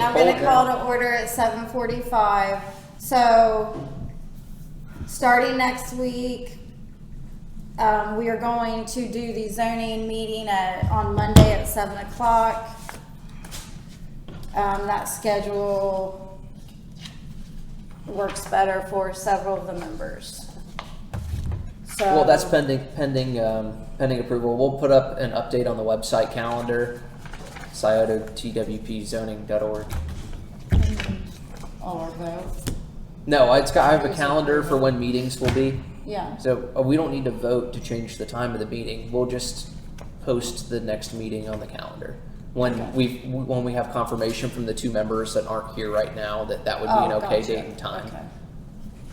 meeting. I'm going to call to order at 7:45. So, starting next week, we are going to do the zoning meeting on Monday at 7 o'clock. That schedule works better for several of the members. So, well, that's pending approval. We'll put up an update on the website calendar, sciototwpzoning.org. all our votes. No, I have a calendar for when meetings will be. Yeah. So we don't need to vote to change the time of the meeting. We'll just post the next meeting on the calendar when we have confirmation from the 2 members that aren't here right now that would be an okay date and time. Okay.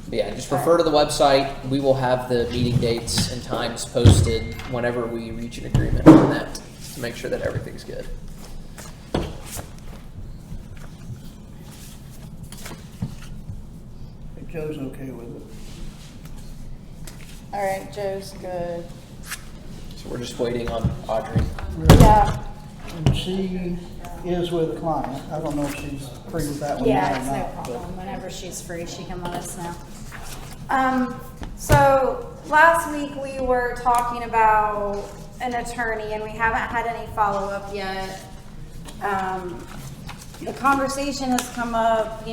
But yeah, just refer to the website. We will have the meeting dates and times posted whenever we reach an agreement on that to make sure that everything's good. Joe's okay with it. All right, Joe's good. So we're just waiting on Audrey. Yeah. And she is with a client. I don't know if she's free with that one Yeah, or it's no not. problem. Whenever she's free, she can let us know. So last week we were talking about an attorney and we haven't had any follow-up yet. The conversation has come up,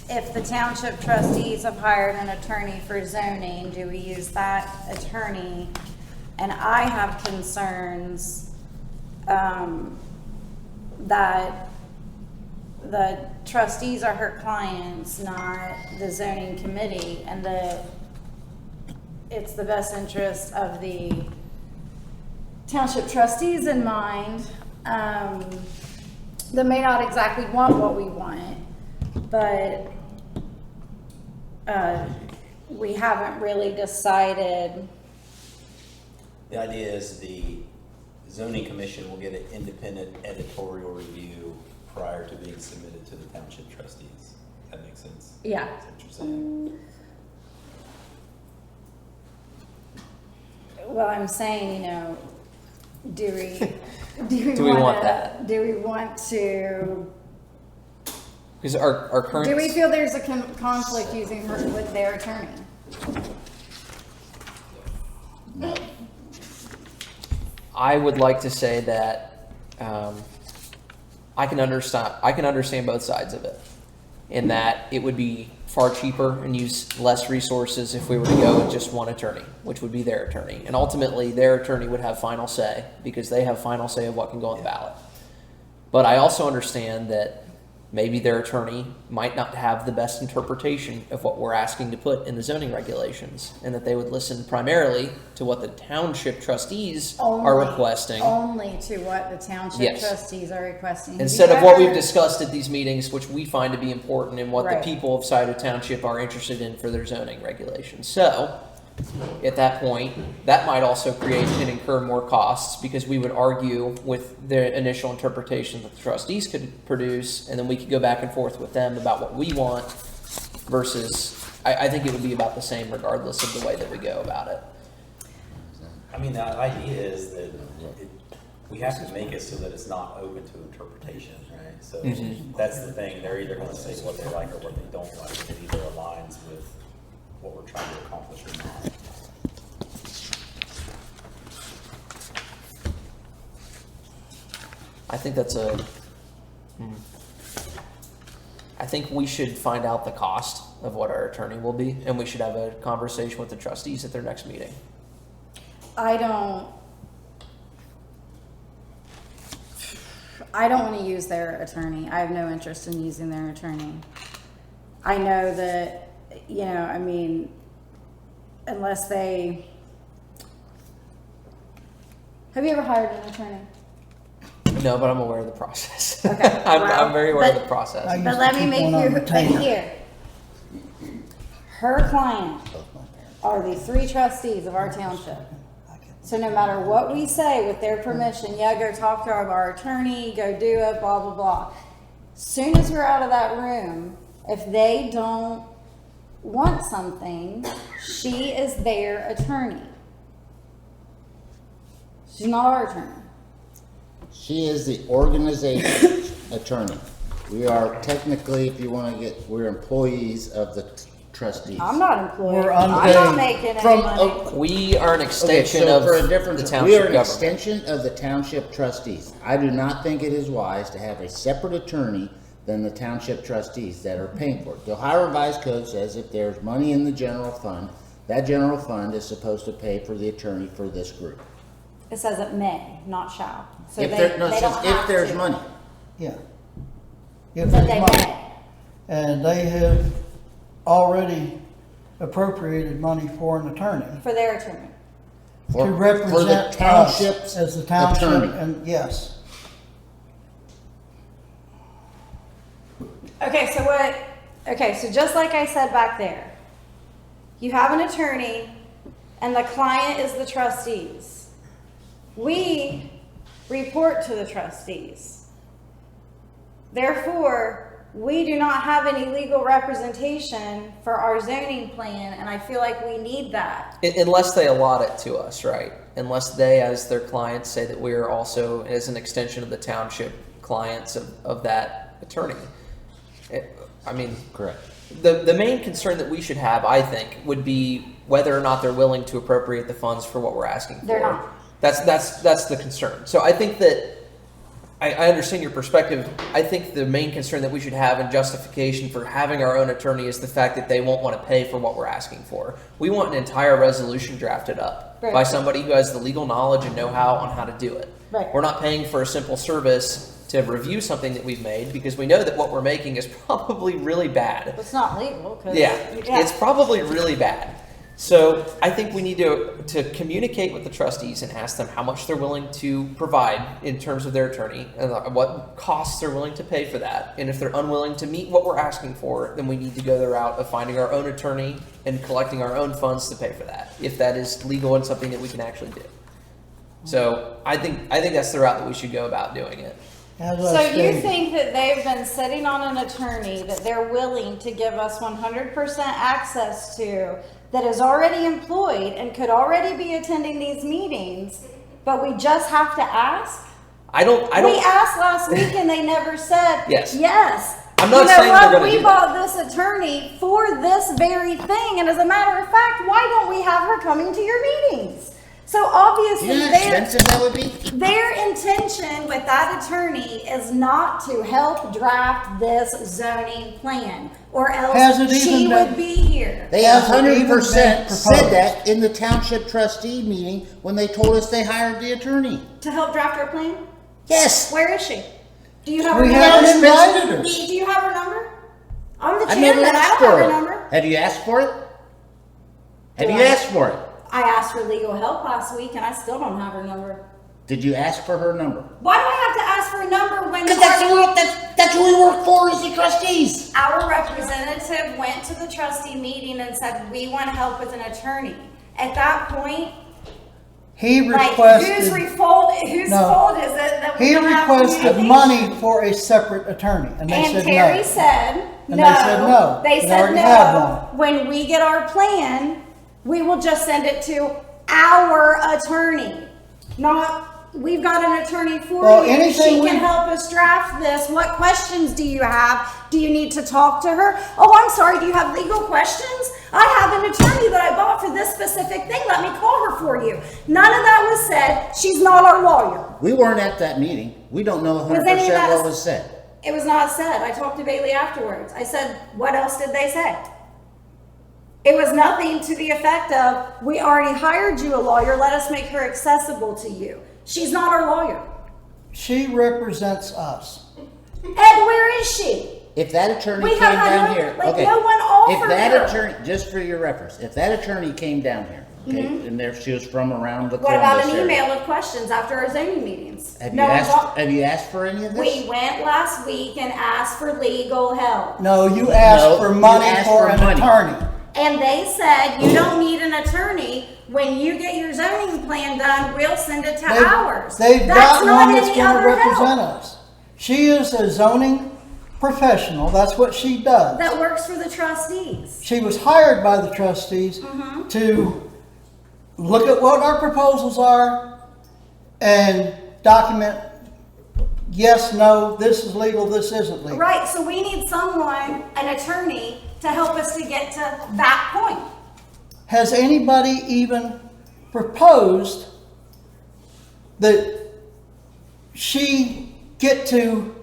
if the township trustees have hired an attorney for zoning, do we use that attorney? And I have concerns that the trustees are her clients, not the zoning committee, and it's the best interest of the township trustees in mind. They may not exactly want what we want, but we haven't really decided. The idea is the zoning commission will get an independent editorial review prior to being submitted to the township trustees. That makes sense? Yeah. That's what you're saying. Well, I'm saying, do we want that? Do we want to? Because our current... Do we feel there's a conflict using her with their attorney? I would like to say that I can understand both sides of it, in that it would be far cheaper and use less resources if we were to go with just one attorney, which would be their attorney, and ultimately their attorney would have final say because they have final say of what can go on the ballot. But I also understand that maybe their attorney might not have the best interpretation of what we're asking to put in the zoning regulations, and that they would listen primarily to what the township trustees are requesting. Only to what the township Yes. trustees are requesting. Instead of what we've discussed at these meetings, which we find to be important and what Right. the people of Scioto Township are interested in for their zoning regulations. So, at that point, that might also create and incur more costs because we would argue with the initial interpretation that the trustees could produce, and then we could go back and forth with them about what we want versus, I think it would be about the same regardless of the way that we go about it. I mean, the idea is that we have to make it so that it's not open to interpretation, right? So that's the thing. They're either going to say what they like or what they don't like, and it either aligns with what we're trying to accomplish or not. I think I think we should find out the cost of what our attorney will be, and we should have a conversation with the trustees at their next meeting. I don't want to use their attorney. I have no interest in using their attorney. I know that, unless they... Have you ever hired an attorney? No, but I'm aware of the process. Okay, I'm very aware of the process. But let me make you here. Her client are the 3 trustees of our township. So no matter what we say, with their permission, go talk to our attorney, go do it, blah, blah, blah. Soon as we're out of that room, if they don't want something, she is their attorney. She's not our attorney. She is the organization's attorney. We are technically, if you want to get, we're employees of the trustees. I'm not employed. We're I'm unpaid. not making any From- money. We are an Okay, extension so of for a difference, the we are township an government. extension of the township trustees. I do not think it is wise to have a separate attorney than the township trustees that are paying for it. The Ohio Revised Code says if there's money in the general fund, that general fund is supposed to pay for the attorney for this group. It says it may, not shall. So If they, there, no, it they says don't if have there's to. money. Yeah. If But there's they money. may. And they have already appropriated money for an attorney For their attorney. For to the represent us township's as the township, attorney. and yes. Okay, so what, okay, so just like I said back there, you have an attorney and the client is the trustees. We report to the trustees. Therefore, we do not have any legal representation for our zoning plan, and I feel like we need that. Unless they allot it to us, right? Unless they, as their clients, say that we are also, as an extension of the township, clients of that attorney. I mean, Correct. the main concern that we should have, I think, would be whether or not they're willing to appropriate the funds for what we're asking for. They're not. That's the concern. So I think that I understand your perspective. I think the main concern that we should have in justification for having our own attorney is the fact that they won't want to pay for what we're asking for. We want an entire resolution drafted up Right. by somebody who has the legal knowledge and know-how on how to do it. Right. We're not paying for a simple service to review something that we've made because we know that what we're making is probably really bad. It's not legal, because. Yeah, it's probably really bad. So I think we need to communicate with the trustees and ask them how much they're willing to provide in terms of their attorney and what costs they're willing to pay for that. And if they're unwilling to meet what we're asking for, then we need to go the route of finding our own attorney and collecting our own funds to pay for that, if that is legal and something that we can actually do. So I think that's the route that we should go about doing it. As So I you stated. think that they've been sitting on an attorney that they're willing to give us 100% access to, that is already employed and could already be attending these meetings, but we just have to ask? I don't. We asked last week and they never said Yes. yes. I'm not you know saying what? they're gonna We do bought this attorney for this very thing, and as a matter of fact, why don't we have her coming to your meetings? So obviously, You know how expensive that would be? their intention with that attorney is not to help draft this zoning plan, or Has else it she even been- would be here. They Has it even 100% been said proposed? that in the township trustee meeting when they told us they hired the attorney. To help draft our plan? Yes. Where is she? Do you have her We number? haven't invited her. Do you have her number? I'm the I never chairman, I asked don't have for her it. number. Have you asked for it? Have Do you I? asked for it? I asked for legal help last week and I still don't have her number. Did you ask for her number? Why do I have to ask for a number when Because that's who we work for is the trustees. our representative went to the trustee meeting and said, we want help with an attorney? At that point, He like, requested, whose fault is it that we he don't have requested communication? money for a separate attorney, and they And said Terry no. said, And no. they said no. They They said already had no. When we get our plan, we will just send it to our attorney. Not, we've got an attorney for Well, you. anything She we- can help us draft this. What questions do you have? Do you need to talk to her? Oh, I'm sorry, do you have legal questions? I have an attorney that I bought for this specific thing. Let me call her for you. None of that was said. She's not our lawyer. We weren't at that meeting. We don't know Was any of 100% that- what was said. It was not said. I talked to Bailey afterwards. I said, what else did they say? It was nothing to the effect of, we already hired you a lawyer, let us make her accessible to you. She's not our lawyer. She represents us. Ed, where is she? If that attorney We came have had down no- here, like, okay. no one offered If that her. attorney, just for your reference, if that attorney came down here, okay, and there she was from around the What about Columbus an area. email of questions after our zoning meetings? Have No you one asked? wa- Have you asked for any of this? We went last week and asked for legal help. No, you asked No, for you money asked for for an money. attorney. And they said, you don't need an attorney. When you get your zoning plan done, we'll send it to ours. They've That's got not one that's any gonna other represent help. us. She is a zoning professional, that's what she does. That works for the trustees. She was hired by the trustees Mm-hmm. to look at what our proposals are and document yes, no, this is legal, this isn't legal. Right, so we need someone, an attorney, to help us to get to that point. Has anybody even proposed that she get to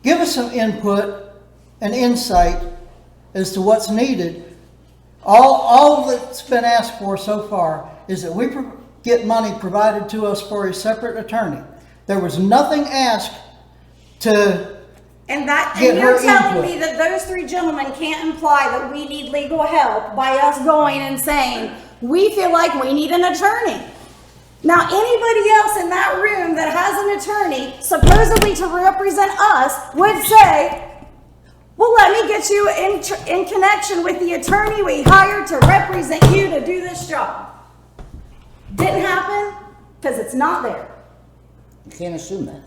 give us some input and insight as to what's needed? All that's been asked for so far is that we get money provided to us for a separate attorney. There was nothing asked to And Get you're her telling input. me that those three gentlemen can't imply that we need legal help by us going and saying, we feel like we need an attorney. Now, anybody else in that room that has an attorney, supposedly to represent us, would say, well, let me get you in connection with the attorney we hired to represent you to do this job. Didn't happen because it's not there. You can't assume that.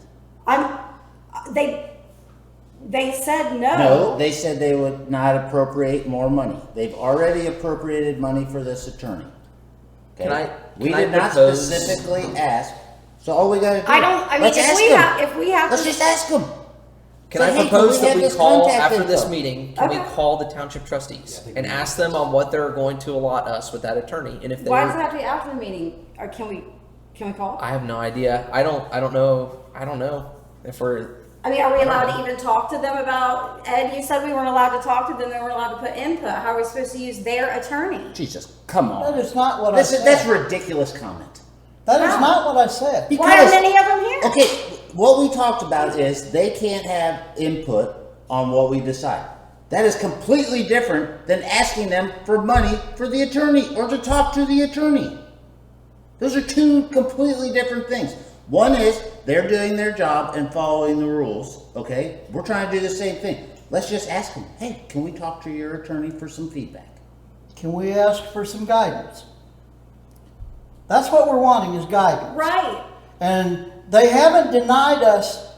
They said no. No, they said they would not appropriate more money. They've already appropriated money for this attorney. Okay? We can I did not propose- specifically ask, so all we gotta do. if let's ask we them. if we have Let's to, just ask them. Can Say, I hey, propose can we that have we this call contact after this info? meeting? Can we Okay. call the township trustees and ask them on what they're going to allot us with that attorney? And if they, why does it have to be after the meeting? Or can we call? I have no idea. I don't know if we're. I mean, are we allowed to even talk to them about, Ed, you said we weren't allowed to talk to them, they weren't allowed to put input. How are we supposed to use their attorney? Jesus, come on. That is not what I That's said. a ridiculous comment. That is Wow. not what I said. Why aren't any of them here? Okay, what we talked about is they can't have input on what we decide. That is completely different than asking them for money for the attorney or to talk to the attorney. Those are two completely different things. One is they're doing their job and following the rules, okay? We're trying to do the same thing. Let's just ask them, hey, can we talk to your attorney for some feedback? Can we ask for some guidance? That's what we're wanting is guidance. Right. And they haven't denied us.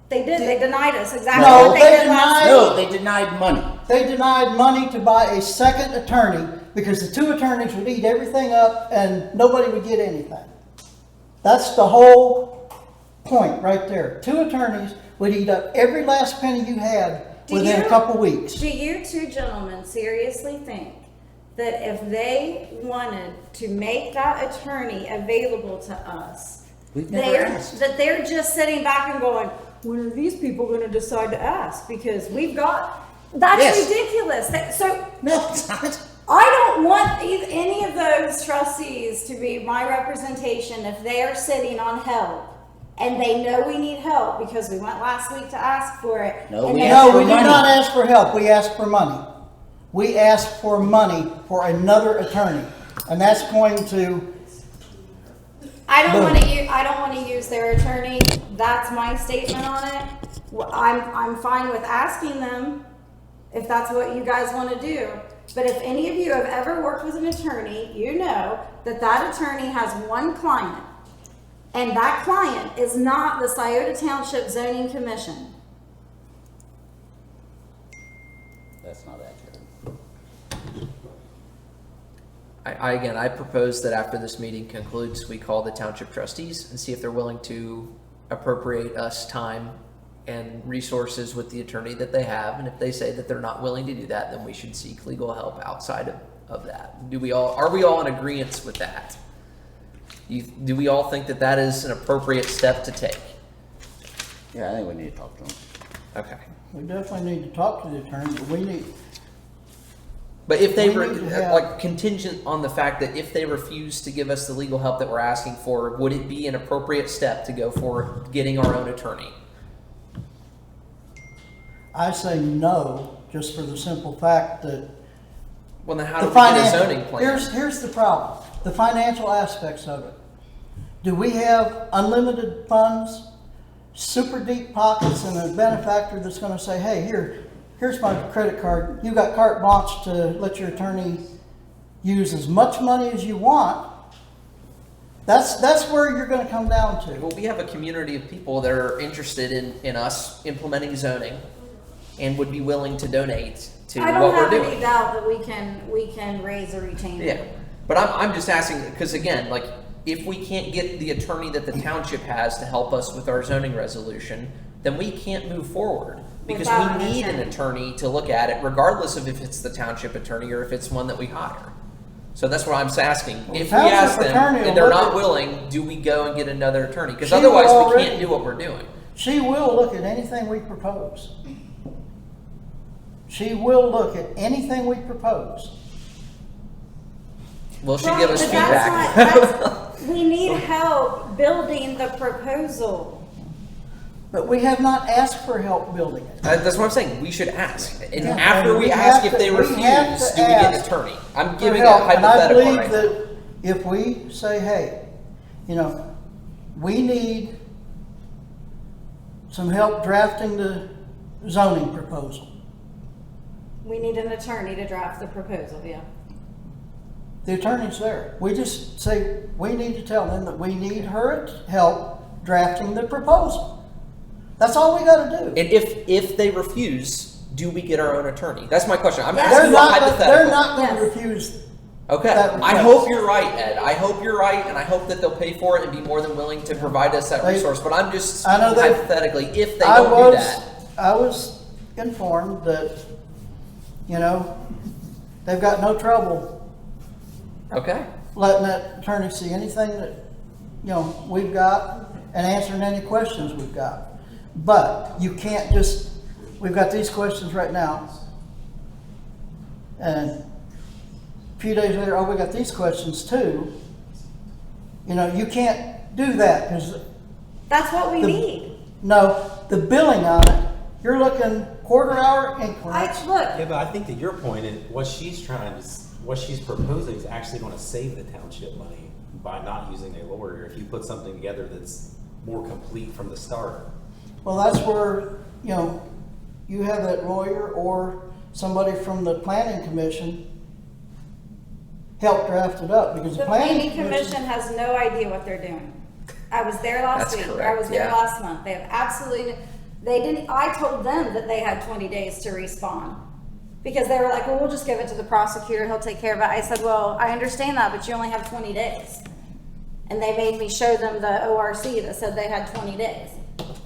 They did, they denied us exactly No, what they they did last denied- week. No, they denied money. They denied money to buy a second attorney because the two attorneys would eat everything up and nobody would get anything. That's the whole point right there. Two attorneys would eat up every last penny you had within a couple weeks. Do you two gentlemen seriously think that if they wanted to make that attorney available to us, We've never asked. that they're just sitting back and going, when are these people going to decide to ask? Because we've got, that's Yes. ridiculous. So No, it's not. I don't want any of those trustees to be my representation if they are sitting on help and they know we need help because we went last week to ask for it. No, and we they- asked No, for we did money. not ask for help. We asked for money. We asked for money for another attorney. And that's going to, I don't Boom. want to use their attorney. That's my statement on it. I'm fine with asking them if that's what you guys want to do. But if any of you have ever worked with an attorney, you know that that attorney has one client. And that client is not the Scioto Township Zoning Commission. That's not accurate. I propose that after this meeting concludes, we call the township trustees and see if they're willing to appropriate us time and resources with the attorney that they have. And if they say that they're not willing to do that, then we should seek legal help outside of that. Are we all in agreement with that? Do we all think that that is an appropriate step to take? Yeah, I think we need to talk to them. Okay. we definitely need to talk to the attorney, but we need, But if they We were, need to have- like, contingent on the fact that if they refuse to give us the legal help that we're asking for, would it be an appropriate step to go for getting our own attorney? I say no, just for the simple fact that Well, then how the do we get a financial, zoning plan? here's the problem, the financial aspects of it. Do we have unlimited funds, super deep pockets, and a benefactor that's gonna say, hey, here's my credit card, you got carte blanche to let your attorney use as much money as you want? That's where you're gonna come down to. Well, we have a community of people that are interested in us implementing zoning and would be willing to donate to I what don't we're have doing. any doubt that we can raise a retainer. Yeah, but I'm just asking because again, like if we can't get the attorney that the township has to help us with our zoning resolution, then we can't move forward. Because Without we an need an attorney. attorney to look at it, regardless of if it's the township attorney or if it's one that we hire. So that's what I'm asking. If we township ask them attorney will and they're look not at- willing, do we go and get another attorney? Because She will otherwise we already- can't do what we're doing. She will look at anything we propose. She will look at anything we propose. Will she Right, give us but feedback? we need help building the proposal. But we have not asked for help building it. That's what I'm saying. We should ask. And Yeah, after and we we ask have if they to- we refuse, have to do we get an ask attorney? I'm For giving a help. And I hypothetical believe right now. that if we say, hey, you know, we need some help drafting the zoning proposal. We need an attorney to draft the proposal, yeah. The attorney's there. We just say, we need to tell them that we need her help drafting the proposal. That's all we gotta do. And if they refuse, do we get our own attorney? That's my question. I'm Yes. asking you a hypothetical. They're not gonna Yes. refuse. Okay. that I request. hope you're right, Ed. I hope you're right, and I hope that they'll pay for it and be more than willing to provide us that They- resource. But I'm just I know speaking they- hypothetically, if they I don't do was, that. I was informed that, you know, they've got no trouble Okay. letting that attorney see anything that, you know, we've got and answering any questions we've got. But you can't just, we've got these questions right now. And a few days later, oh, we got these questions too. You know, you can't do that because, That's what we The- need. no, the billing on it, you're looking quarter-hour increments. Look, Yeah, but I think that your point is what she's what she's proposing is actually going to save the township money by not using a lawyer. If you put something together that's more complete from the start. Well, that's where, you know, you have that lawyer or somebody from the planning commission help draft it up, because the the planning planning commission has no idea what they're doing. I was there last That's week, I correct, was there yeah. last month, they have absolutely, they didn't, I told them that they had 20 days to respond. Because they were like, well, we'll just give it to the prosecutor, he'll take care of it. I said, well, I understand that, but you only have 20 days. And they made me show them the ORC that said they had 20 days.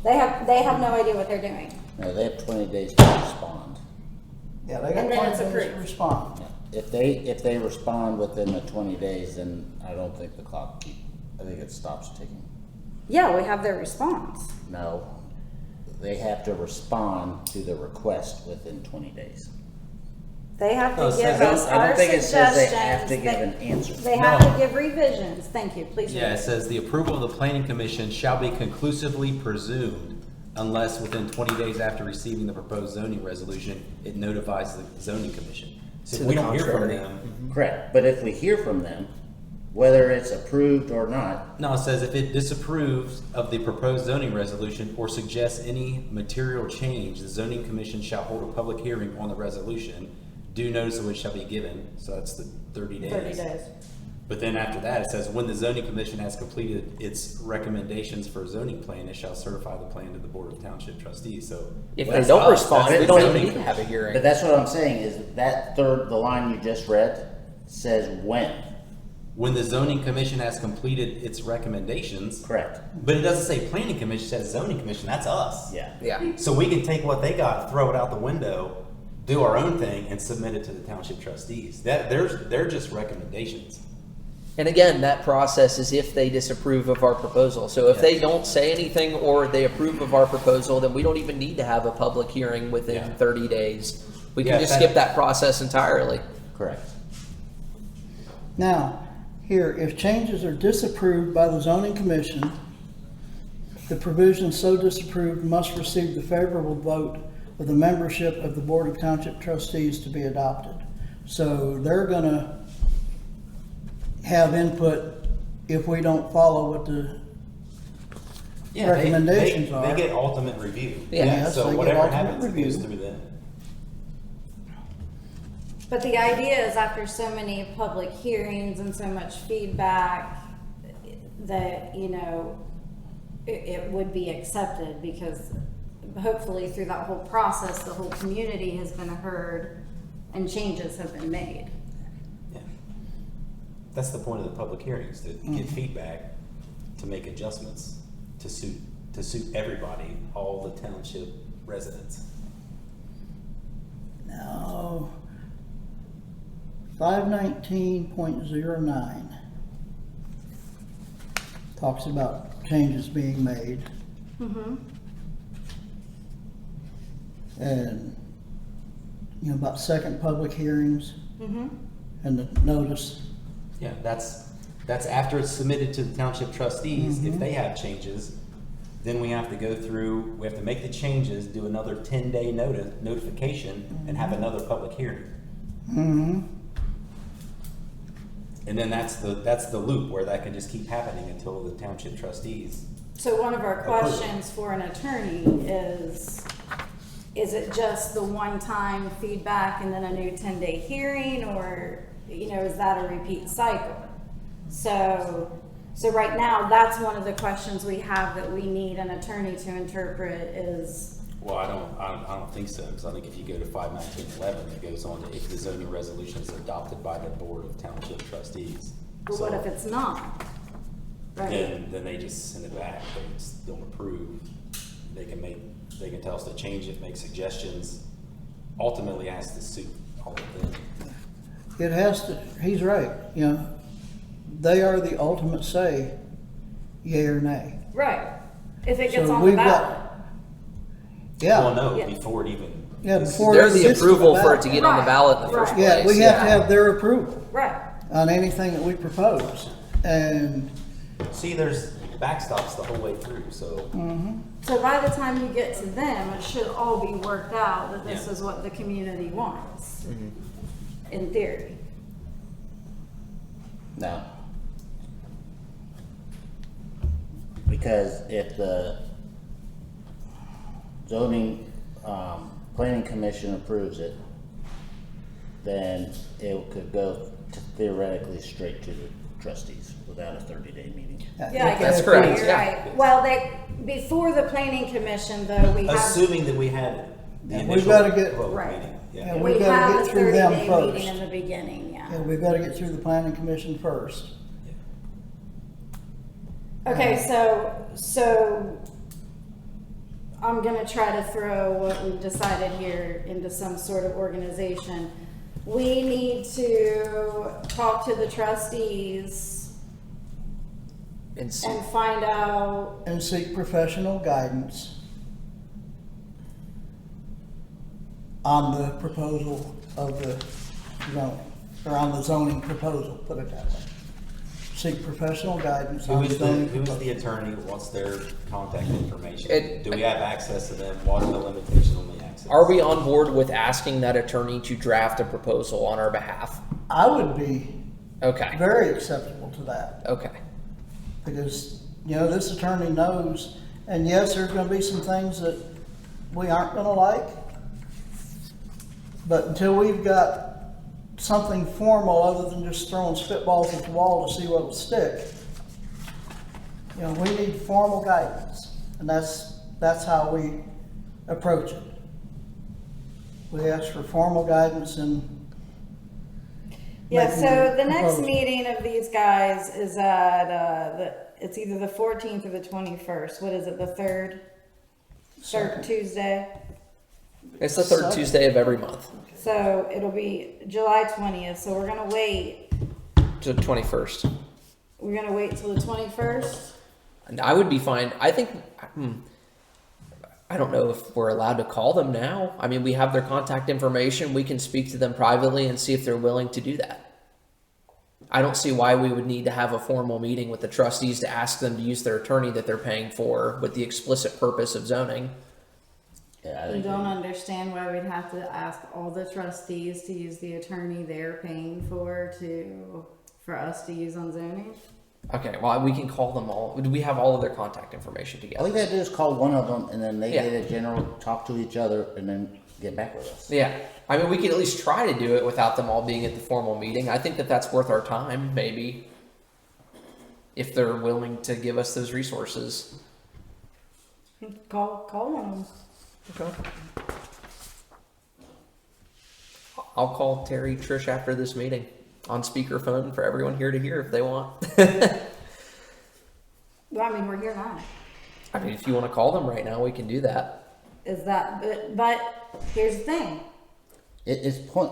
They have no idea what they're doing. No, they have 20 days to respond. Yeah, they got And then 20 it's days to approved. respond. If they respond within the 20 days, then I don't think the clock, I think it stops ticking. Yeah, we have their response. No, they have to respond to the request within 20 days. They have No, to it give says- us I don't our think it says they suggestions. have to give an answer. They have No. to give revisions. Thank you, please. Yeah, read it it. says the approval of the planning commission shall be conclusively presumed unless within 20 days after receiving the proposed zoning resolution, it notifies the zoning commission. So To if we the don't hear from contrary. them, Correct, but if we hear from them, whether it's approved or not, no, it says if it disapproves of the proposed zoning resolution or suggests any material change, the zoning commission shall hold a public hearing on the resolution. Due notice of which shall be given, so that's the 30 days. 30 days. But then after that, it says, when the zoning commission has completed its recommendations for a zoning plan, it shall certify the plan to the board of township trustees, so. If that's they don't us, respond, that's we the don't even zoning need to have a commission. hearing. but that's what I'm saying, is that the line you just read says when. When the zoning commission has completed its recommendations, Correct. but it doesn't say planning commission, it says zoning commission, that's us. Yeah. Yeah. So we can take what they got, throw it out the window, do our own thing, and submit it to the township trustees. They're just recommendations. And again, that process is if they disapprove of our proposal. So if they don't say anything or they approve of our proposal, then we don't even need to have a public hearing within Yeah. 30 days. We Yeah, can just that- skip that process entirely. Correct. Now, here, if changes are disapproved by the zoning commission, the provision so disapproved must receive the favorable vote of the membership of the Board of Township Trustees to be adopted. So they're gonna have input if we don't follow what the recommendations they are. get ultimate review. Yeah. Yes, they So get whatever ultimate happens, it goes review. through them. But the idea is after so many public hearings and so much feedback that, you know, it would be accepted because hopefully through that whole process, the whole community has been heard and changes have been made. Yeah. That's the point of the public hearings, to get feedback, to make adjustments, to suit everybody, all the township residents. Now, 519.09 talks about changes being made. Mm-hmm. And, about second public hearings Mm-hmm. and the notice. Yeah, that's after it's submitted to the township trustees. If they have changes, then we have to go through, we have to make the changes, do another 10-day notification, and have another public hearing. Mm-hmm. And then that's the loop where that can just keep happening until the township trustees. So one of our Approve. questions for an attorney is it just the one-time feedback and then a new 10-day hearing, or, is that a repeat cycle? So right now, that's one of the questions we have that we need an attorney to interpret is. Well, I don't think so, because I think if you go to 51911, it goes on to if the zoning resolution is adopted by the board of township trustees. But what if it's not? Right? Then they just send it back. They just don't approve. They can tell us to change it, make suggestions. Ultimately, it has to suit all of them. It has to, he's right, they are the ultimate say, yea or nay. Right. If it gets So on the we've ballot. Yeah. Well, no, Yeah. before it even. Yeah, before They're it the gets to approval for it ballot. to get on the ballot in the first place. Yeah, we have to have their approval Right. on anything that we propose. And See, there's backstops the whole way through, so. So by the time you get to them, it should all be worked out that this Yeah. is what the community wants, in theory. No. Because if the zoning, planning commission approves it, then it could go theoretically straight to the trustees without a 30-day meeting. Yeah, I That's guess correct, you're yeah. right. Well, before the planning commission, though, we have. Assuming that we had the Yeah, initial we've gotta get- vote Right. meeting. Yeah, We we've gotta have get a through them 30-day first. meeting in the beginning, Yeah, we've got to get through the planning commission first. Okay, so I'm gonna try to throw what we've decided here into some sort of organization. We need to talk to the trustees And see, and find out, And seek professional guidance on the proposal of the zoning, or on the zoning proposal, put it that way. Seek professional guidance on the zoning Who is proposal. the attorney? What's their contact information? It- Do we have access to them? What are the limitations on the access? are we on board with asking that attorney to draft a proposal on our behalf? I would be Okay. very acceptable to that, Okay. because, this attorney knows, and yes, there's gonna be some things that we aren't gonna like, but until we've got something formal other than just throwing spitballs at the wall to see what will stick, we need formal guidance, and that's how we approach it. We ask for formal guidance and yeah, making so the next proposal. meeting of these guys is at, it's either the 14th or the 21st. What is it, the third Second. Tuesday? It's the third Second. Tuesday of every month So it'll be July 20th, so we're gonna wait, to the 21st. we're gonna wait till the 21st? And I would be fine. I think, I don't know if we're allowed to call them now. I mean, we have their contact information. We can speak to them privately and see if they're willing to do that. I don't see why we would need to have a formal meeting with the trustees to ask them to use their attorney that they're paying for with the explicit purpose of zoning. Yeah, I You think don't understand why we'd have to ask all the trustees to use the attorney they're paying for us to use on zoning? Okay, well, we can call them all. We have all of their contact information all together. you gotta do is call one of them, and then they Yeah. get a general, talk to each other, and then get back with us. Yeah, I mean, we could at least try to do it without them all being at the formal meeting. I think that that's worth our time, maybe, if they're willing to give us those resources. Call one of them. Okay. I'll call Terry Trish after this meeting. on speakerphone for everyone here to hear if they want. Well, I mean, we're here now. I mean, if you want to call them right now, we can do that. Is that, but here's the thing. It's point.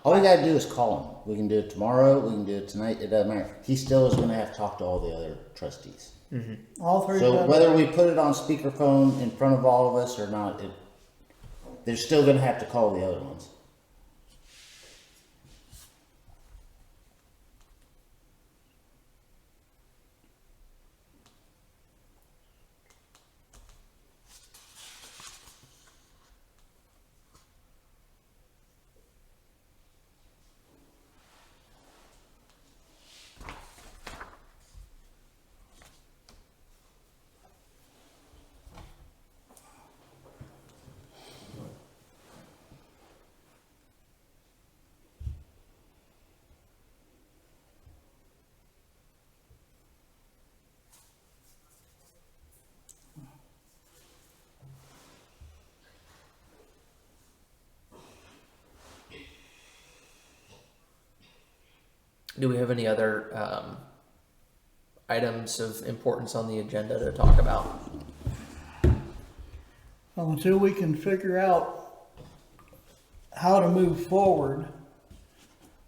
All we gotta do is call him. We can do it tomorrow. We can do it tonight. It doesn't matter. He still is gonna have to talk to all the other trustees. All three. So of them. whether we put it on speakerphone in front of all of us or not, they're still gonna have to call the other ones. Do we have any other items of importance on the agenda to talk about? Well, until we can figure out how to move forward,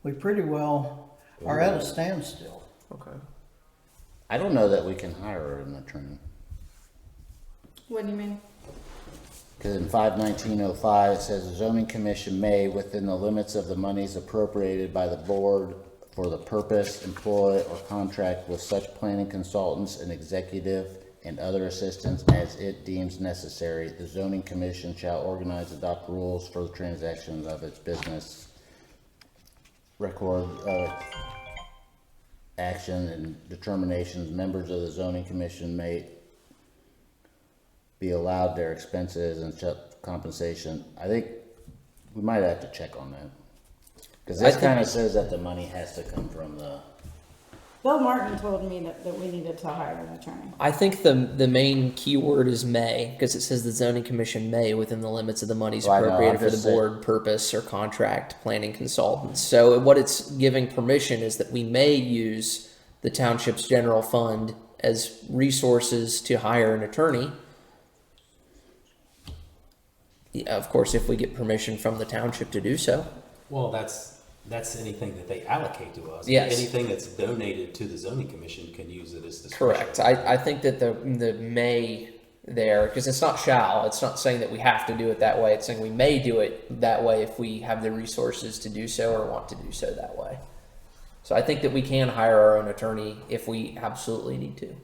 we pretty well are at a standstill. Okay. I don't know that we can hire an attorney. What do you mean? Because in 51905, it says the zoning commission may, within the limits of the monies appropriated by the board for the purpose, employ or contract with such planning consultants and executive and other assistants as it deems necessary. The zoning commission shall organize, adopt rules for the transactions of its business, record action and determinations. Members of the zoning commission may be allowed their expenses and compensation. I think we might have to check on that. Because this kind of says that the money has to come from the... Bill Martin told me that we needed to hire an attorney. I think the main key word is may, because it says the zoning commission may, within the limits of the monies Well, I know, appropriated I'm for the just saying- board purpose or contract planning consultants. So what it's giving permission is that we may use the township's general fund as resources to hire an attorney. Yeah, of course, if we get permission from the township to do so. Well, that's anything that they allocate to us. Yes. Anything that's donated to the zoning commission can use it as discretion. Correct. I think that the may there, because it's not shall, it's not saying that we have to do it that way. It's saying we may do it that way if we have the resources to do so or want to do so that way. So I think that we can hire our own attorney if we absolutely need to.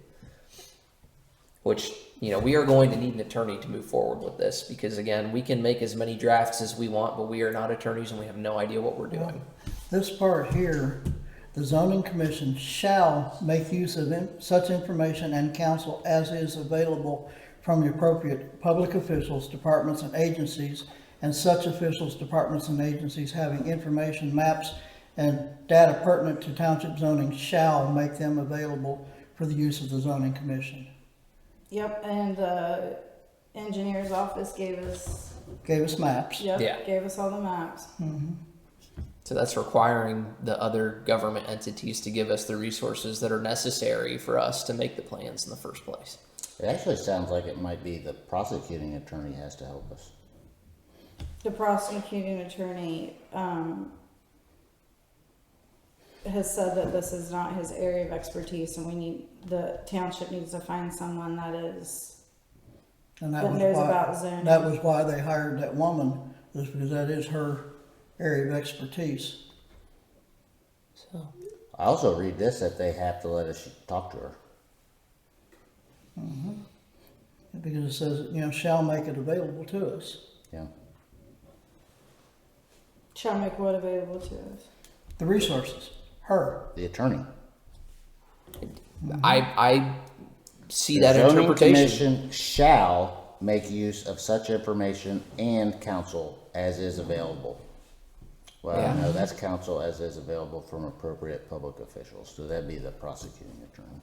Which, you know, we are going to need an attorney to move forward with this because, again, we can make as many drafts as we want, but we are not attorneys and we have no idea what we're doing. This part here, the zoning commission shall make use of such information and counsel as is available from the appropriate public officials, departments, and agencies, and such officials, departments, and agencies having information, maps, and data pertinent to township zoning shall make them available for the use of the zoning commission. Yep, and the engineer's office gave us, Maps. yep, Yeah. gave us all the maps. So that's requiring the other government entities to give us the resources that are necessary for us to make the plans in the first place. It actually sounds like it might be the prosecuting attorney has to help us. The prosecuting attorney has said that this is not his area of expertise, and the township needs to find someone that is And that knows about zoning. that was why they hired that woman, is because that is her area of expertise. So I also read this that they have to let us talk to her. Because it says, shall make it available to us. Yeah. Shall make what available to us. The resources, her. The attorney. I see The that zoning interpretation. commission shall make use of such information and counsel as is available. Well, Yeah. no, that's counsel as is available from appropriate public officials. So that'd be the prosecuting attorney.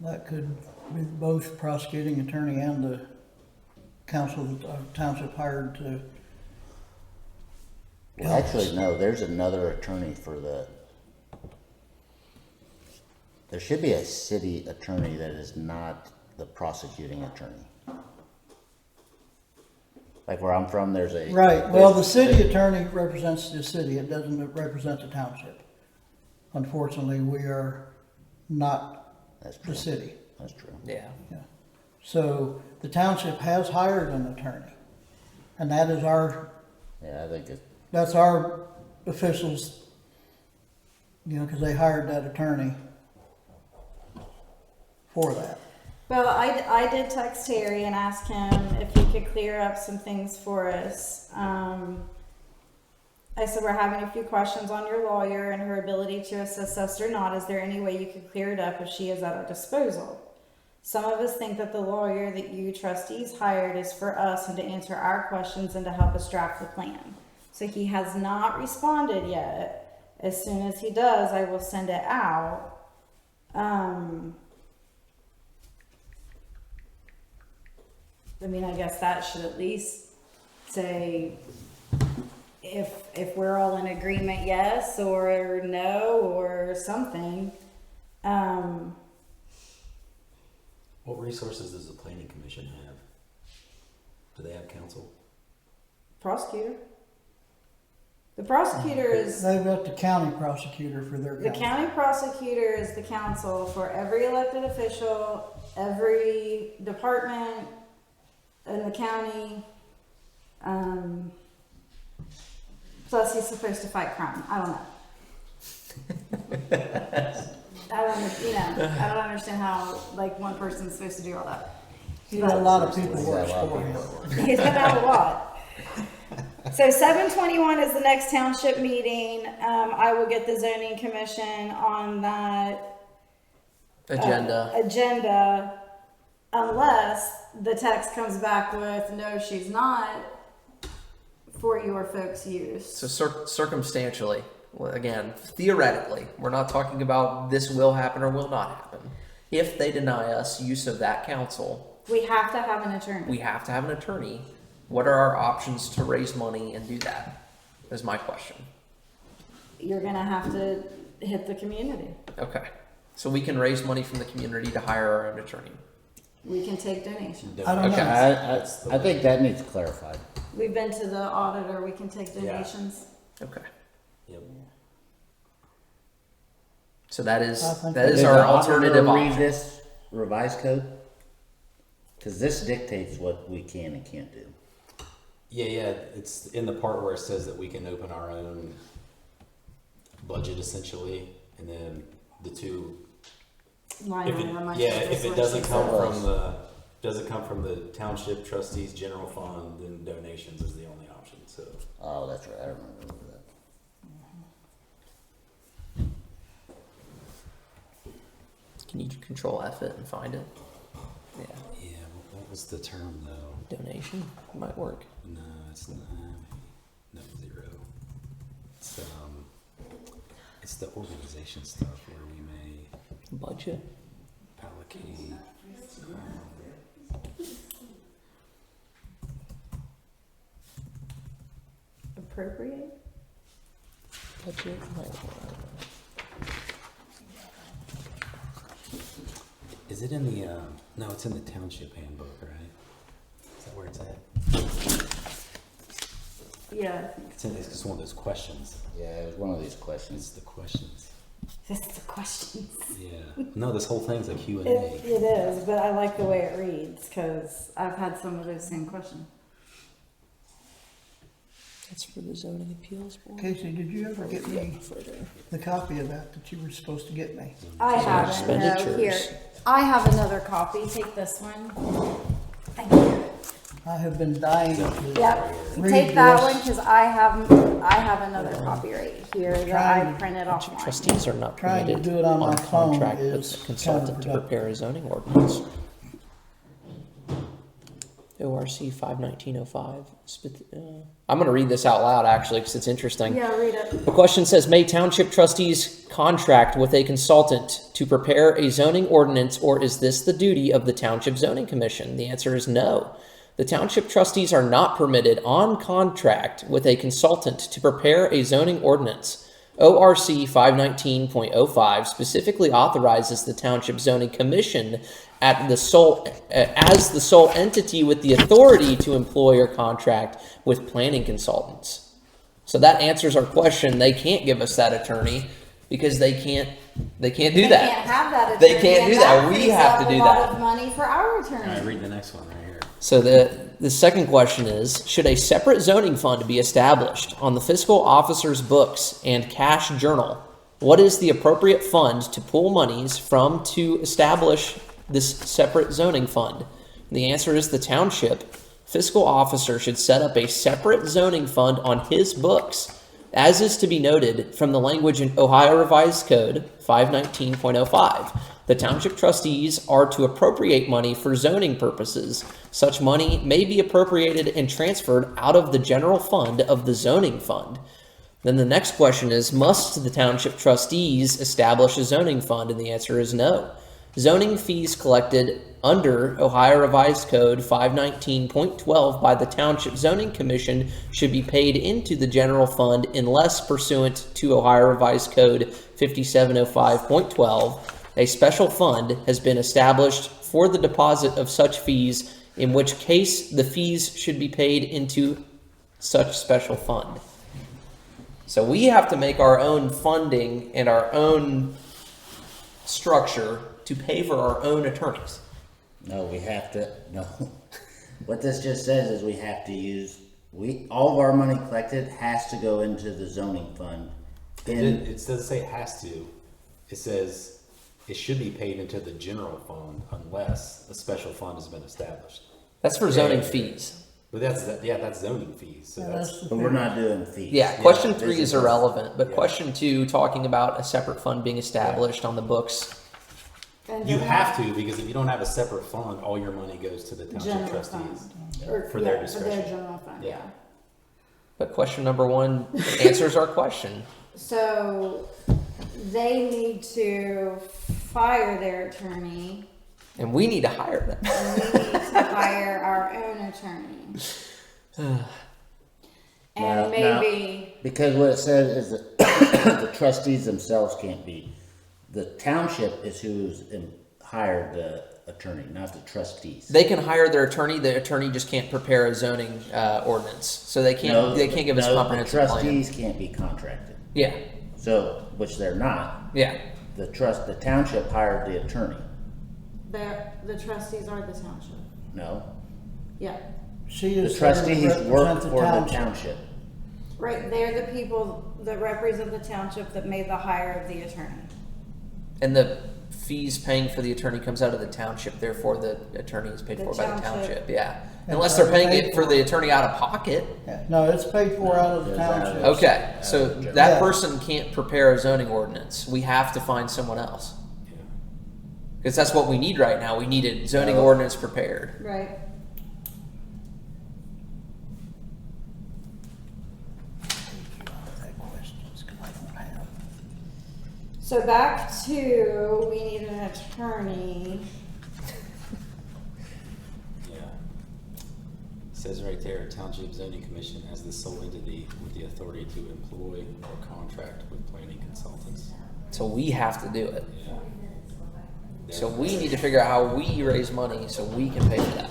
That could be both prosecuting attorney and the counsel that the township hired to Well, actually, no, there's another attorney for there should be a city attorney that is not the prosecuting attorney. Like where I'm from, there's a. Right, well, the city attorney represents the city, it doesn't represent the township. Unfortunately, we are not That's true. the city. That's true. Yeah. Yeah. So the township has hired an attorney, and that is Yeah, I think it, that's our officials, because they hired that attorney for that. Well, I did text Terry and ask him if he could clear up some things for us. I said, we're having a few questions on your lawyer and her ability to assist us or not. Is there any way you could clear it up if she is at our disposal? Some of us think that the lawyer that you trustees hired is for us and to answer our questions and to help us draft the plan. So he has not responded yet. As soon as he does, I will send it out. I mean, I guess that should at least say if we're all in agreement, yes or no or something. What resources does the planning commission have? Do they have counsel? Prosecutor. The prosecutor is They've got the county prosecutor for their the counsel. county prosecutor is the counsel for every elected official, every department in the county. Plus, he's supposed to fight crime. I don't know. I don't understand how one person's supposed to do all that. He's got a lot of people work for him. He's got out a lot. So 7/21 is the next township meeting. I will get the zoning commission on that Agenda. Unless the text comes back with no, she's not for your folks' use. So circumstantially, well, again, theoretically, we're not talking about this will happen or will not happen. If they deny us use of that counsel, We have to have an attorney. we have to have an attorney. What are our options to raise money and do that? Is my question. You're gonna have to hit the community. Okay. So we can raise money from the community to hire our own attorney. We can take donations. I don't Okay. know. I think that needs clarified. We've been to the auditor. We can take donations. Okay. Yep. So that is I think that is Did our the auditor alternative read option. this revised code? Because this dictates what we can and can't do. Yeah, it's in the part where it says that we can open our own budget essentially, and then the two. If it doesn't come from the township trustees general fund, then donations is the only option. So Oh, that's right. I remember that. Can you control F it and find it? Yeah. yeah, what was the term though? Donation might work. No, it's not. No, zero. It's the organization stuff where we may Budget. allocate. Appropriate? Budget might work. Is it in the? No, it's in the township handbook, right? Is that where it's at? Yeah. It's just one of those questions. Yeah, it was one of these It's questions. the questions. This is the questions. Yeah. No, this whole thing's a Q&A. It is, but I like the way it reads because I've had some of those same questions. That's for the zoning appeals board. Casey, did you ever get me the copy of that you were supposed to get me? I haven't. No, here. Expenditures. I have another copy. Take this one. Thank you. I have been dying to Yep. read Take that this. one because I have another copy right here that I Trying to- printed off. Trustees are not Trying to permitted do it on my phone contract with is the consultant to counterproductive. prepare a zoning ordinance. ORC 51905. I'm going to read this out loud actually because it's interesting. Yeah, read it. The question says, may township trustees contract with a consultant to prepare a zoning ordinance, or is this the duty of the township zoning commission? The answer is no. The township trustees are not permitted on contract with a consultant to prepare a zoning ordinance. ORC 519.05 specifically authorizes the Township Zoning Commission as the sole entity with the authority to employ or contract with planning consultants. So that answers our question. They can't give us that attorney because they can't do They that. can't have that They attorney, can't and do that. We frees have up to do a lot that. of money for our All right, attorney. read the next one right here. So the second question is, should a separate zoning fund be established on the fiscal officer's books and cash journal? What is the appropriate fund to pull monies from to establish this separate zoning fund? The answer is the township fiscal officer should set up a separate zoning fund on his books, as is to be noted from the language in Ohio Revised Code 519.05. The township trustees are to appropriate money for zoning purposes. Such money may be appropriated and transferred out of the general fund of the zoning fund. Then the next question is, must the township trustees establish a zoning fund? And the answer is no. Zoning fees collected under Ohio Revised Code 519.12 by the Township Zoning Commission should be paid into the general fund unless pursuant to Ohio Revised Code 5705.12, a special fund has been established for the deposit of such fees, in which case the fees should be paid into such special fund. So we have to make our own funding and our own structure to pay for our own attorneys. No, we have to, no. What this just says is we have to use, all of our money collected has to go into the zoning fund. It doesn't say it has to. It says it should be paid into the general fund unless a special fund has been established. That's for zoning fees. But that's zoning fees. So that's But we're not doing fees. Yeah, question this 3 is a- irrelevant, but Yeah. question 2, talking about a separate fund being established on the books. And you then- have to, because if you don't have a separate fund, all your money goes to the township General trustees. fund. Or, For their yeah, For their discretion. general fund, Yeah. yeah. But question number 1 answers our question. So they need to fire their attorney, And we need to hire them. and we need to hire our own attorney. And Now- maybe, Because what it says is that the trustees themselves can't be. The township is who's hired the attorney, not the trustees. They can hire their attorney. The attorney just can't prepare a zoning ordinance, so they can't give us No, comprehensive the plan. trustees can't be contracted. Yeah, So, which they're not. yeah. The township hired the attorney. the trustees are the township. No, Yeah, She the is there to trustees work represent for the township. right, they're the people that represent the township that made the hire of the attorney. And the fees paying for the attorney comes out of the township. Therefore, the attorney is paid The for by the township. township. Yeah, And unless they're paying paid it for the attorney out of pocket. Yeah, no, it's paid for out of the Goes out of township. it. Okay, so Yeah. that person can't prepare a zoning ordinance. We have to find someone else. Yeah. Because that's what we need right now. We need a zoning No. ordinance prepared. Right. So back to, we need an attorney. Yeah. It says right there, Township Zoning Commission as the sole entity with the authority to employ or contract with planning consultants. So we have to do it. Yeah. So we need to figure out how we raise money so we can pay for that.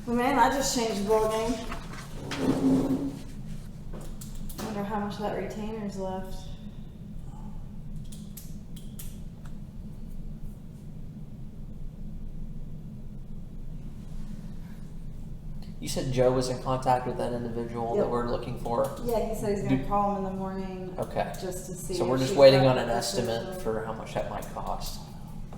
Well, man, that just changed the ballgame. I wonder how much that retainer's left. You said Joe was in contact with that individual that Yep. we're looking for. Yeah, he said he's gonna call him in the morning. Okay. Just to see. So we're if just she's waiting got on an the estimate decision. for how much that might cost.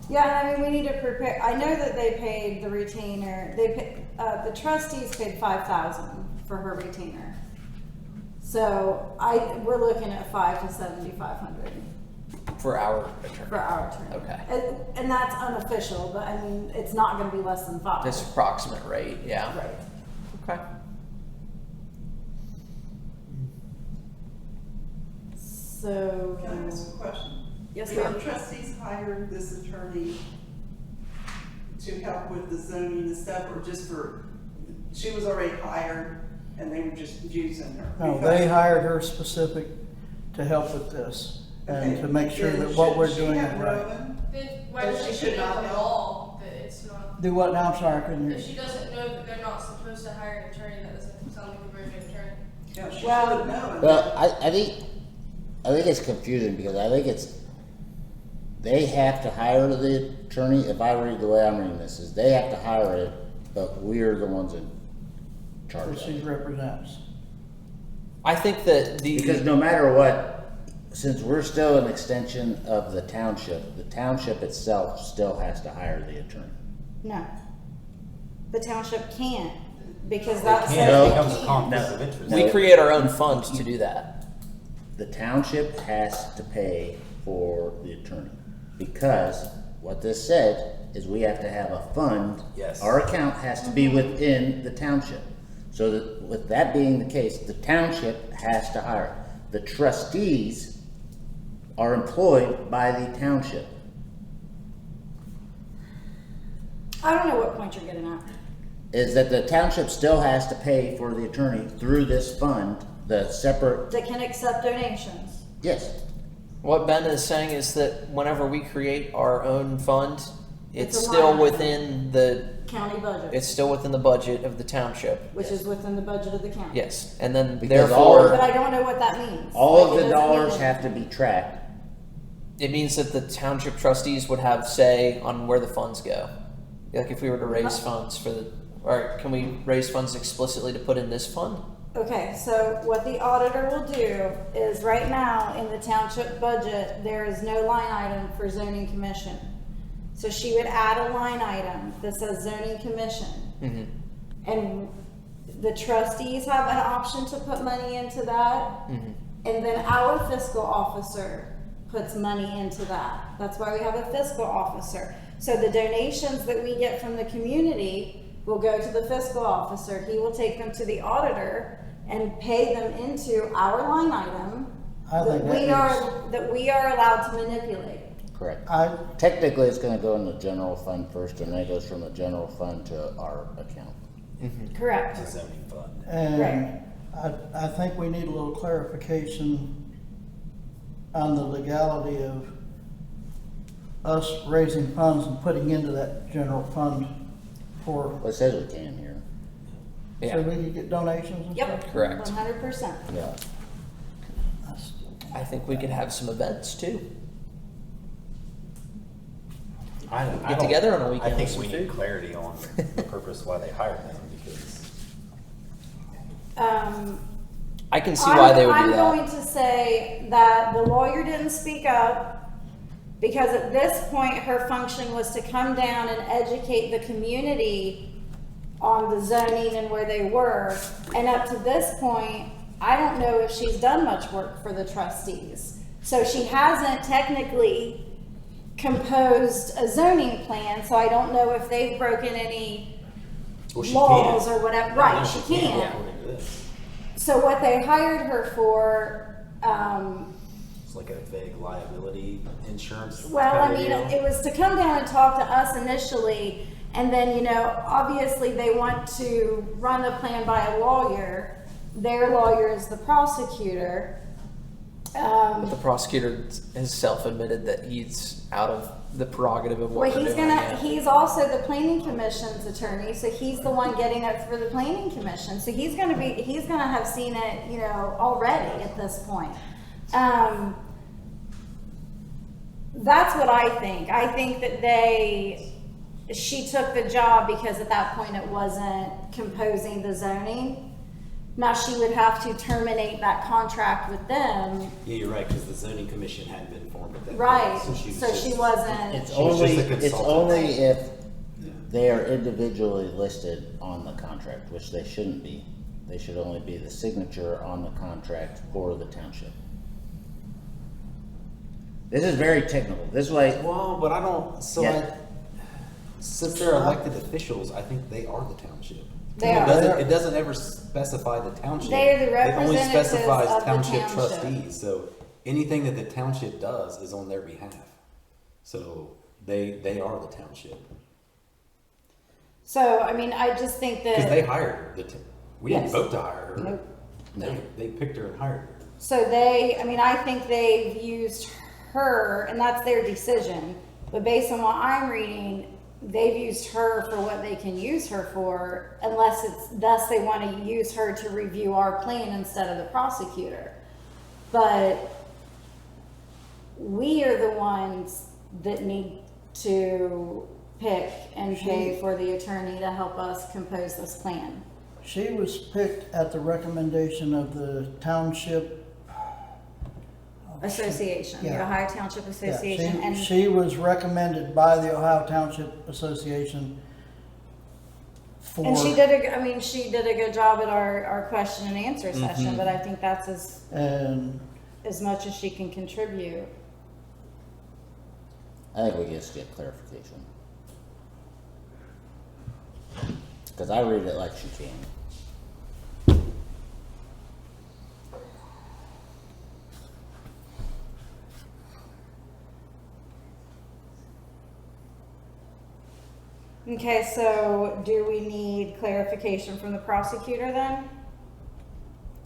Yeah, and I mean, we need to prepare, I know that they paid the retainer, the trustees paid 5,000 for her retainer. So we're looking at 5 to 7,500. For our attorney. for our attorney. Okay. And that's unofficial, but I mean, it's not gonna be less than 5. This approximate rate, yeah. Right. Okay. So. Can I ask a question? Yes, Did ma'am. the trustees hire this attorney to help with the zoning and stuff, or just for, she was already hired and they were just using her? No, Because- they hired her specific to help with this and Okay, to make sure then that what we're shouldn't she doing have is right. known Then why that does she she should put it not in the help? law that it's not? Do what now? I'm sorry, I couldn't hear If you. she doesn't know that they're not supposed to hire an attorney, that doesn't sound like a very good attorney. Yeah, she should Well- have known. Well, I think it's confusing because I think it's, they have to hire the attorney, if I read the way I'm reading this, is they have to hire it, but we're the ones in charge That of she it. represents. I think that Because no matter what, since we're still an extension of the township itself still has to hire the attorney. No. The township can't, because It that can't, says No. it they becomes a can't. conflict of interest. we create our own funds to do that. The township has to pay for the attorney. Because what this said is we have to have a fund. Yes. Our account has to be within the township. So that, with that being the case, the township has to hire. The trustees are employed by the township. I don't know what point you're getting at. Is that the township still has to pay for the attorney through this fund, the separate, They can accept donations. yes. What Ben is saying is that whenever we create our own fund, it's It's a still line within the County budget, it's still within the budget of the township. which is within the budget of the county. Yes, and then Because therefore But I don't know what that means. All Like, of it the doesn't dollars mean- have to be tracked. it means that the township trustees would have say on where the funds go. Like if we were to raise funds for the, or can we raise funds explicitly to put in this fund? Okay, so what the auditor will do is right now in the township budget, there is no line item for zoning commission. So she would add a line item that says zoning commission. Mm-hmm. And the trustees have an option to put money into that. Mm-hmm. And then our fiscal officer puts money into that. That's why we have a fiscal officer. So the donations that we get from the community will go to the fiscal officer. He will take them to the auditor and pay them into our line item I think that we are allowed to manipulate. Correct. I, Technically, it's gonna go in the general fund first, and then it goes from the general fund to our account. Correct. It's a zoning fund. and I think we need a little clarification on the legality of us raising funds and putting into that general fund for, Well, it says we can here. so Yeah, we can get donations and stuff? Yep. Correct. 100%. Yeah. That's- I think we could have some events too. Get together on a weekend I with think some we food. need clarity on the purpose why they hired them, because I can see why they would do I'm that. going to say that the lawyer didn't speak up because at this point, her function was to come down and educate the community on the zoning and where they were. And up to this point, I don't know if she's done much work for the trustees. So she hasn't technically composed a zoning plan, so I don't know if they've broken any well, she laws can. or whatever. No, Right, she she can. according to this. So what they hired her for, It's like a vague liability insurance. well, I kind of mean, deal. it was to come down and talk to us initially, and then, you know, obviously they want to run the plan by a lawyer. Their lawyer is the prosecutor. But the prosecutor has self-admitted that he's out of the prerogative of what Well, they're doing. he's also the planning commission's attorney, so he's the one getting it for the planning commission. So he's gonna have seen it, you know, already at this point. That's what I think. I think that she took the job because at that point it wasn't composing the zoning. Now she would have to terminate that contract with them. Yeah, you're right, because the zoning commission hadn't been formed at that point. Right, So she was so she just- wasn't. It's She was just only, a it's consultant. only if they are individually listed on the contract, which they shouldn't be. They should only be the signature on the contract for the township. This is very technical. This way, Well, but I don't, Yeah. since they're elected officials, I think they are the township. They It are. doesn't, it doesn't ever specify the township. They are the It only representatives specifies of the township township. trustees, so anything that the township does is on their behalf. So they are the township. So, I mean, I just think that. Because they hired her. We didn't Yes. vote to hire her. Nope. They picked her and hired her. So they, I mean, I think they've used her, and that's their decision. But based on what I'm reading, they've used her for what they can use her for, unless it's, thus they want to use her to review our plan instead of the prosecutor. But we are the ones that need to pick and pay for the attorney to help us compose this plan. She was picked at the recommendation of the township. Association, the Yeah. Ohio Township Yeah, Association, and she was recommended by the Ohio Township Association for. and she did a good job at our question and answer session, but I think that's And as much as she can contribute. I think we just get clarification. Because I read it like she can. Okay, so do we need clarification from the prosecutor then?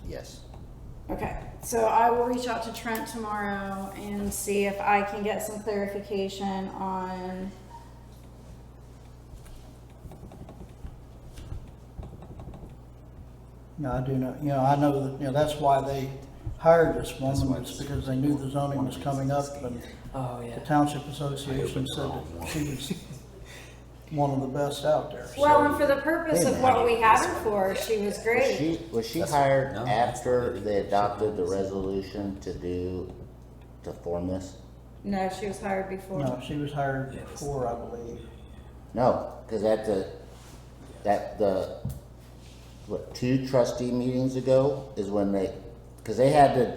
Yes. Okay, so I will reach out to Trent tomorrow and see if I can get some clarification on I do know, I know that, that's why they hired this woman, it's because they knew the zoning was coming up, and Oh, yeah. the Township Association said that she was one of the best out there. so- well, and for the purpose of what we had her for, she was Was great. was she That's- hired no, that's after the- they adopted the resolution to form this? No, she was hired before. No, she was hired before, I believe. No, because what, 2 trustee meetings ago is when because they had to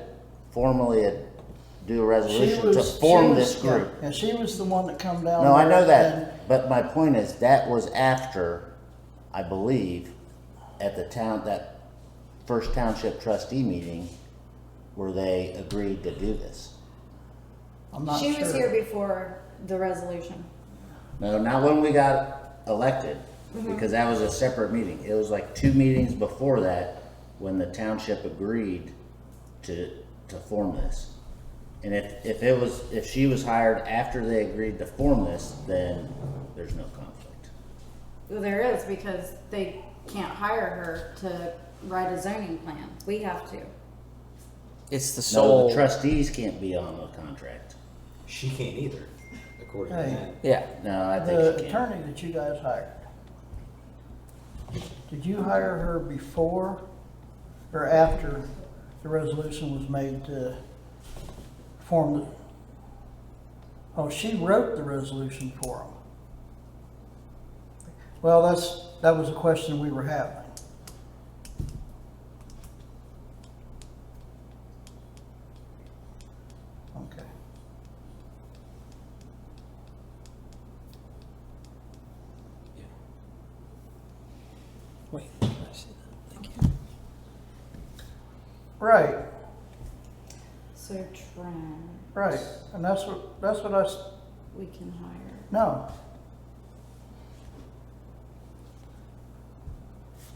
formally do a resolution to form this group. Yeah, and she was the one that come down. No, I know there and- that, but my point is, that was after, I believe, at that first township trustee meeting, where they agreed to do this. I'm not She was sure. here before the resolution. No, not when we got elected, because that was a separate meeting. It was like 2 meetings before that, when the township agreed to form this. And if she was hired after they agreed to form this, then there's no conflict. Well, there is, because they can't hire her to write a zoning plan. We have to. It's the No, sole. the trustees can't be on the contract. She can't either, according Hey. to that. Yeah. No, I think The she can. attorney that you guys hired, did you hire her before or after the resolution was made to form the? Oh, she wrote the resolution for them. Well, that was a question we were having. Okay. Wait. I see that. Thank you. Right, So Trent, right, and that's what I, we can hire. no,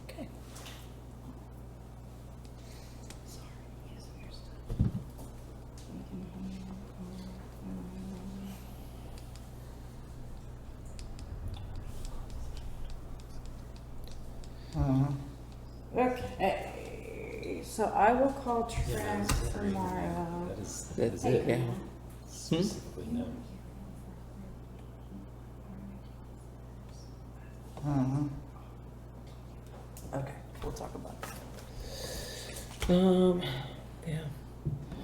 Okay. We can Okay, so I will call Trent tomorrow. That's it, yeah. Specifically, no. Okay, we'll talk about it. Yeah.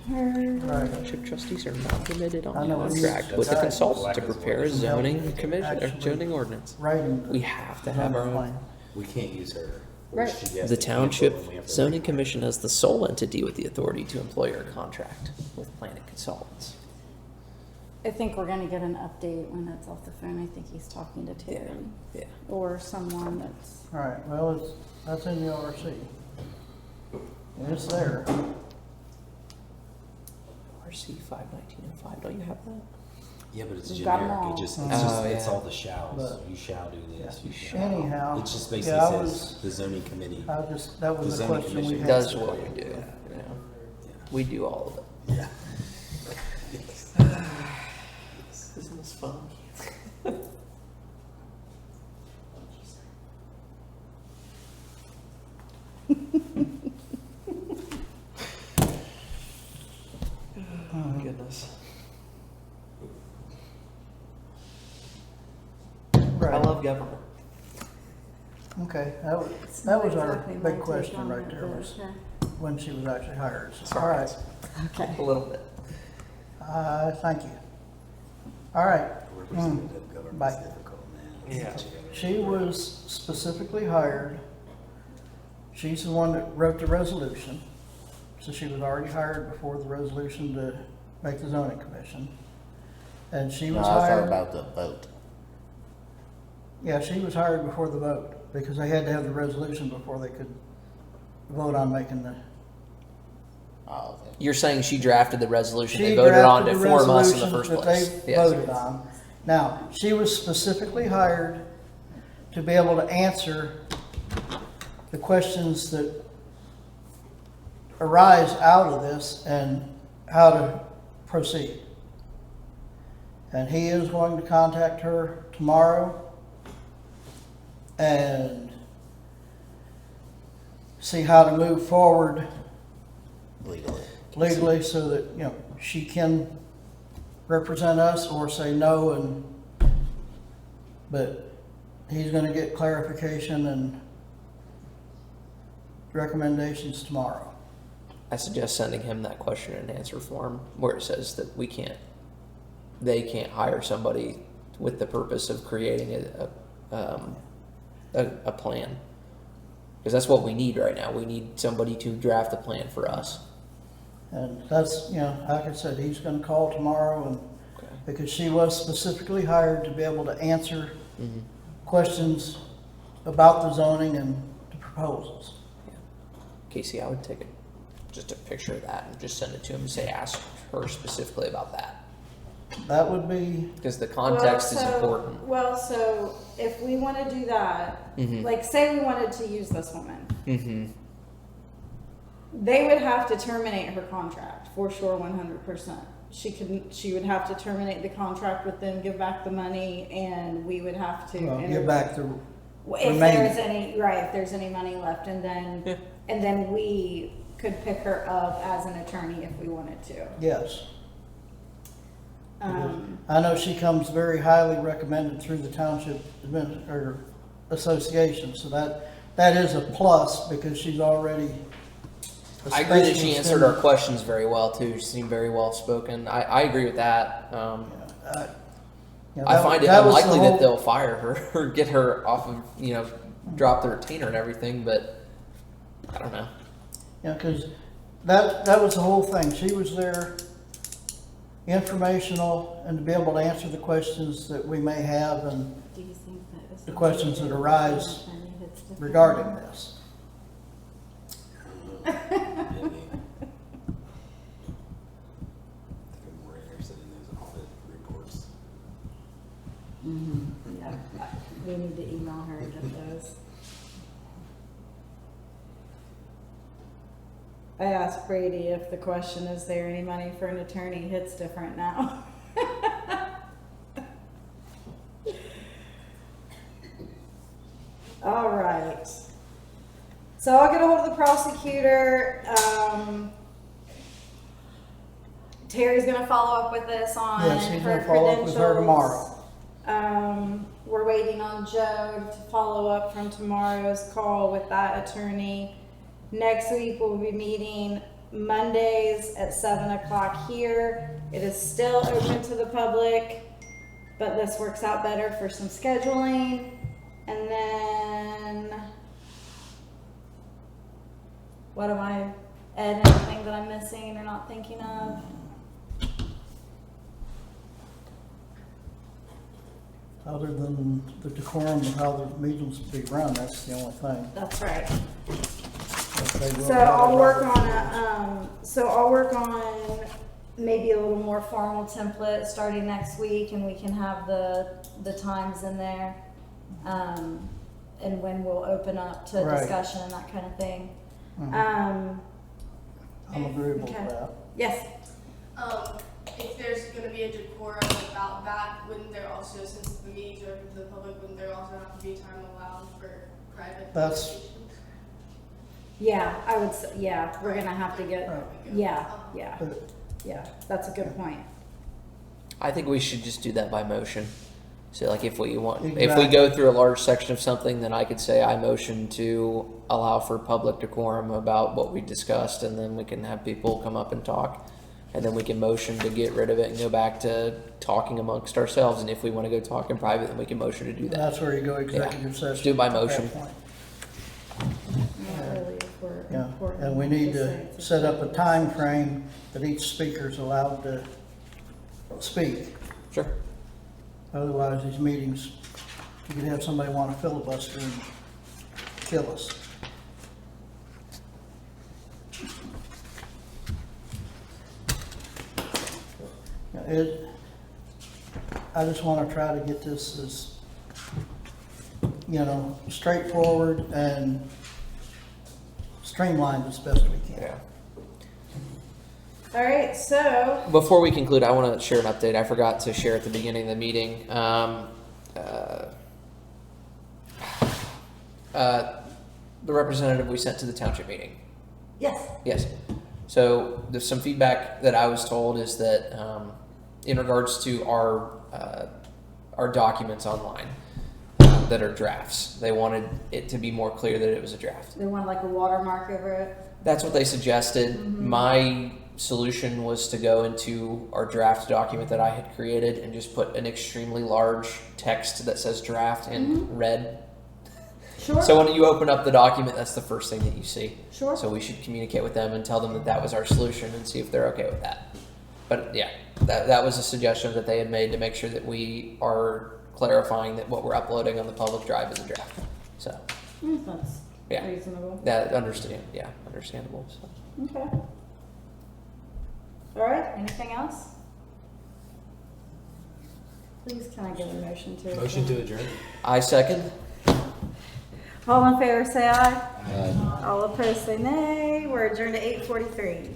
right. Township trustees are not permitted I on know, contract with a consultant to prepare a zoning commission, or zoning ordinance. Writing. We have to have our own. We can't use her. Right. She has The to Township cancel and we have to Zoning review. Commission has the sole entity with the authority to employ or contract with planning consultants. I think we're gonna get an update when it's off the phone. I think he's talking to Terry Yeah. or someone that's. All right, well, that's in the ORC. It's there. RC 51905. Don't you have that? Yeah, but it's We've got 'em generic. all. It just, Oh, it's yeah. all the shalls. But- You shall do this, you shall. Anyhow. It just basically yeah, I says was- the zoning committee. that was The a zoning question we commission had. Does what we do. Yeah. You know? We do all of it. Yeah. Isn't this fun? Oh, goodness. I Right. love government. Okay, that was It's our exactly my big take question on right it, there but was okay. when she was actually hired. So, Sorry. all right, Okay. A little bit. thank you. All right, Representative government's Bye. difficult, man. Yeah. she was specifically hired. She's the one that wrote the resolution. So she was already hired before the resolution to make the zoning commission. And she No, was I was talking hired, about the vote. yeah, she was hired before the vote because they had to have the resolution before they could vote on making the. Oh, okay. You're saying she drafted the resolution She they voted on to drafted the form us in the first resolution place. that they Yes. voted on. Now, she was specifically hired to be able to answer the questions that arise out of this and how to proceed. And he is going to contact her tomorrow and see how to move forward legally so that, you know, she can represent us or say no but he's gonna get clarification and recommendations tomorrow. I suggest sending him that question and answer form where it says that they can't hire somebody with the purpose of creating a plan. Because that's what we need right now. We need somebody to draft a plan for us. And that's, you know, like I said, he's gonna call tomorrow and, Okay. because she was specifically hired to be able to answer questions about the zoning and the proposals. Casey, I would take just a picture of that and just send it to him and say, ask her specifically about that. That would be, Because the context Well, is so- important. Well, so if we want to do that, Mhm. like say we wanted to use this woman, Mm-hmm. they would have to terminate her contract for sure, 100%. She would have to terminate the contract with them, give back the money, and we would have to. give back the If remaining. there's any, right, if there's any money left, and then we could pick her up as an attorney if we wanted to. Yes. Um, I know she comes very highly recommended through the township association, so that is a plus because she's already. a I agree that she specialist answered in- our questions very well too. She seemed very well spoken. I agree with that. You know, I find it that was the unlikely whole- that they'll fire her or get her off of, drop the retainer and everything, but I don't know. Yeah, because that was the whole thing. She was there informational and to be able to answer the questions that we may have and do you think that this the would questions be that arise attorney that's different? regarding this. Maybe. I think I'm more interested in those audit reports. Yeah, we need to email her and get those. I asked Brady if the question, is there any money for an attorney, hits different now. All right. So I'll get a hold of the prosecutor. Terry's gonna follow up with this on Yes, he's her gonna follow up with her credentials. tomorrow. We're waiting on Joe to follow up from tomorrow's call with that attorney. Next week, we'll be meeting Mondays at 7 o'clock here. It is still open to the public, but this works out better for some scheduling. And then, what am I, Ed, anything that I'm missing or not thinking of? Other than the decorum of how the meetings be run, that's the only thing. That's right. But they will So have I'll a work right on to- I'll work on maybe a little more formal template starting next week, and we can have the times in there, and when we'll open up to Right. discussion and that kind of thing. I'm agreeable okay. with that. Yes. If there's gonna be a decorum about that, wouldn't there also, since the meetings are open to the public, wouldn't there also have to be time allowed for private That's- conversations? Yeah, I would say, yeah, we're gonna have to get, Right. yeah, But yeah, that's a good point. I think we should just do that by motion. So like if we want, if we Exactly. go through a large section of something, then I could say I motion to allow for public decorum about what we discussed, and then we can have people come up and talk. And then we can motion to get rid of it and go back to talking amongst ourselves. And if we want to go talk in private, then we can motion to do that. that's where you go executive session. Let's do it by at that motion. point. Not really for Yeah, important. and we need Just to say it's a- set up a time frame that each speaker's allowed to speak. Sure. Otherwise, these meetings, you could have somebody want to filibuster and kill us. I just want to try to get this as, straightforward and streamlined as best we can. Yeah. All right, so Before we conclude, I want to share an update. I forgot to share at the beginning of the meeting. The representative we sent to the township meeting. yes, Yes. So there's some feedback that I was told is that in regards to our documents online that are drafts, they wanted it to be more clear that it was a draft. they want like a watermark over it. That's what they suggested. My solution was to go into our draft document that I had created and just put an extremely large text that says draft in red. Sure. So when you open up the document, that's the first thing that you see. Sure. So we should communicate with them and tell them that that was our solution and see if they're okay with that. But yeah, that was a suggestion that they had made to make sure that we are clarifying that what we're uploading on the public drive is a draft. So That's Yeah. reasonable. understandable. So. Okay. All right, anything else? Please, can I get a motion to? Motion to adjourn? adjourn. I second. All in favor, say aye. All opposed, say nay. We're adjourned at 8:43.